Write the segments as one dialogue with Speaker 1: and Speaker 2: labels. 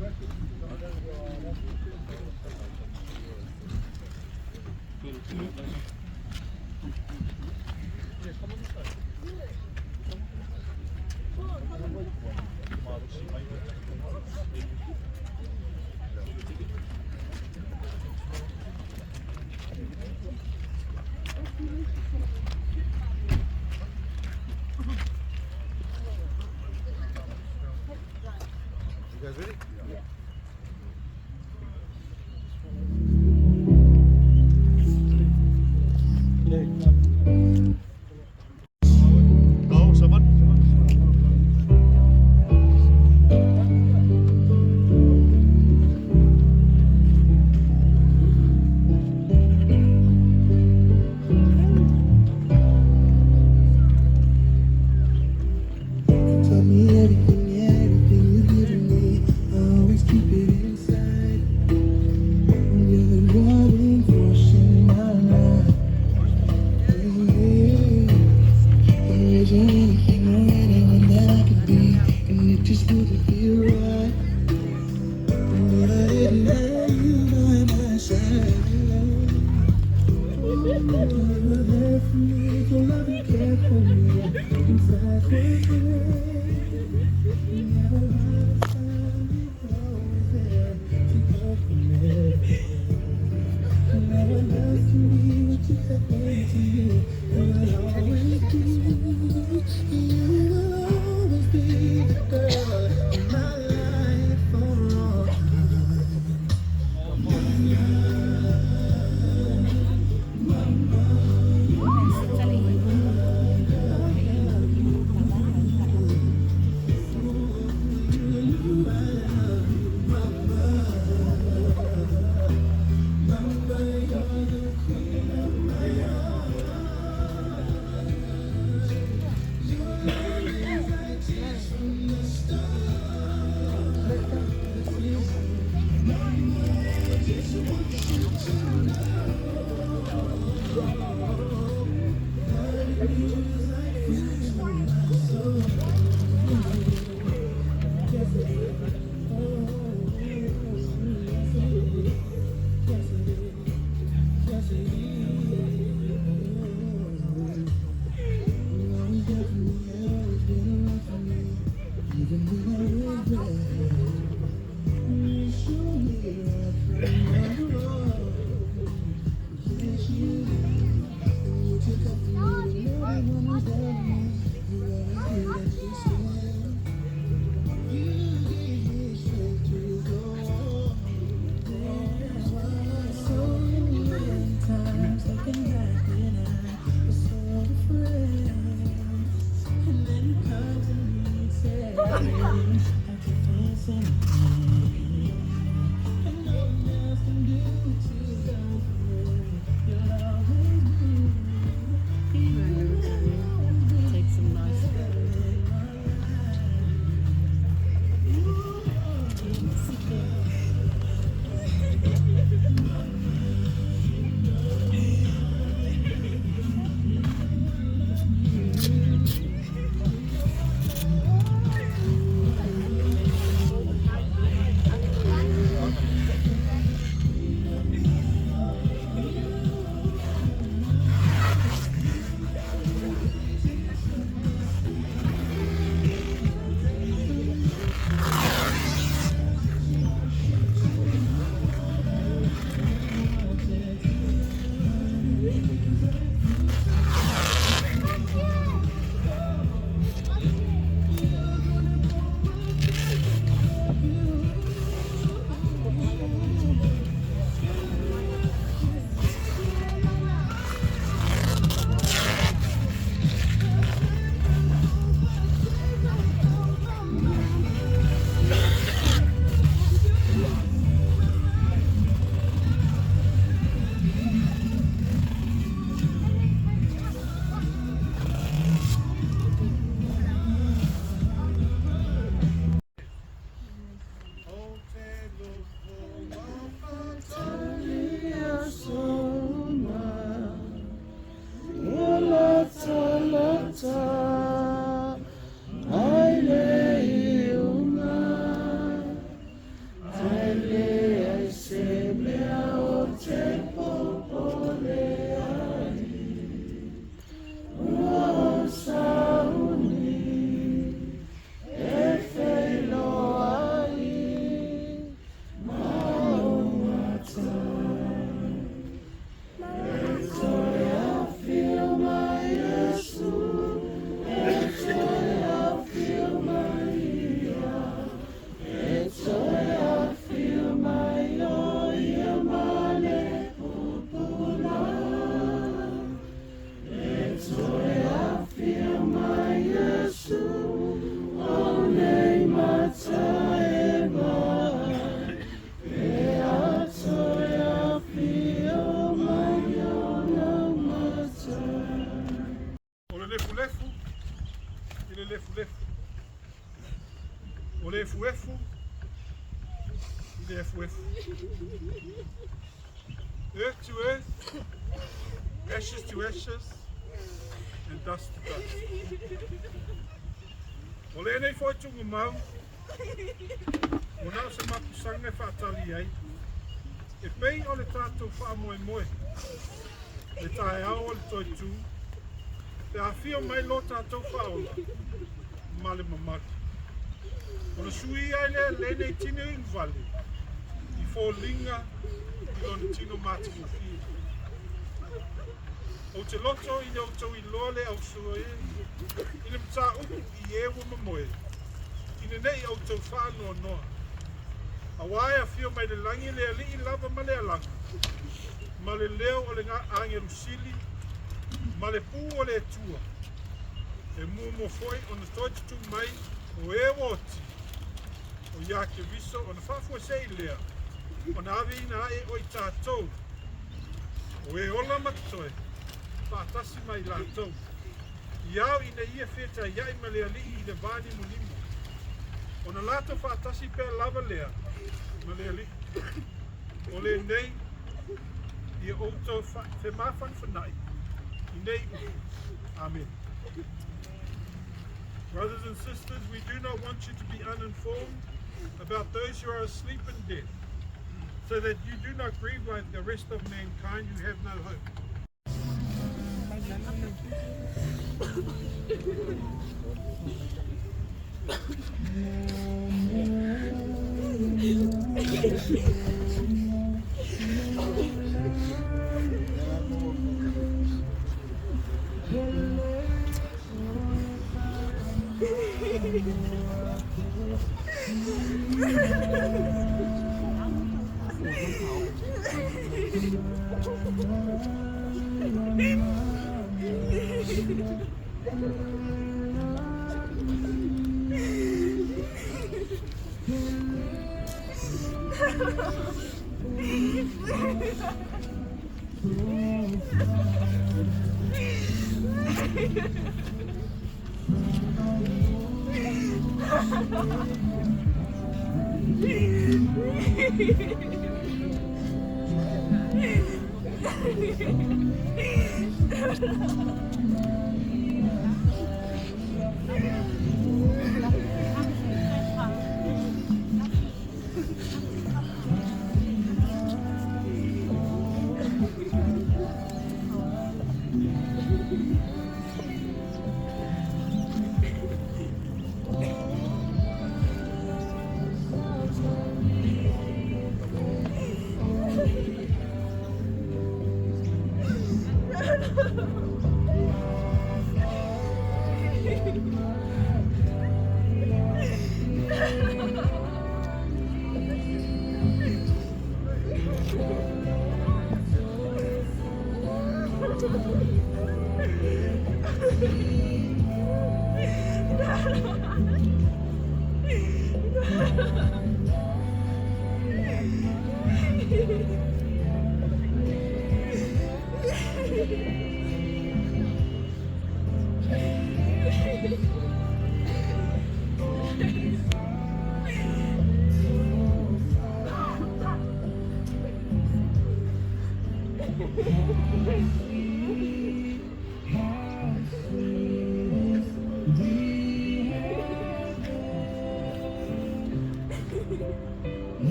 Speaker 1: You guys ready? Go, someone.
Speaker 2: Tell me everything you've given me. I always keep it inside. You're the driving force in my life. There isn't anything or anyone that I could be, and it just wouldn't feel right. But I didn't have you by my side. You were there for me, for love and care for me. Inside for you.
Speaker 1: le fuefu, le fuefu. Earth to earth, ashes to ashes, and dust to dust. O le nei foi tungu mau, o nao se mapusanga e whaatali ai, e pei o le tātou wha moe moe, le tae ao o le toi tū, te awhio mai lo tātou wha ola, male mamaki. O na sui ai le nei tine ing vale, I fōlinga, I lona tino mati mo fia. O te loto I o tau I loa le au sua e, I le mta upu I e wa mamoe, I ne nei au tau wha noa noa. A wae a fio mai le langi le ali I lava ma le alanga, ma le leo o le ngā ange rusili, ma le pū o le tua. E mua mo foi o na toi tu mai o e woti, o ia ke viso o na whafua sei lea, o na awi ina e o I tātou, o e ola matoi, whaatasi mai lātou. Iau ina ia wheta iai ma lea li I le vāni munimo. O na lātou whaatasi pēr lava lea, ma lea li. O le nei, I outou whe mawhan whanai. I nei uku. Amen. Brothers and sisters, we do not want you to be uninformed about those who are asleep and dead, so that you do not grieve like the rest of mankind who have no hope.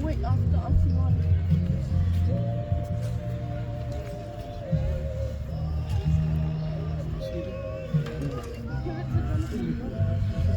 Speaker 3: Wait, after Arsenal. Give it to Jonathan.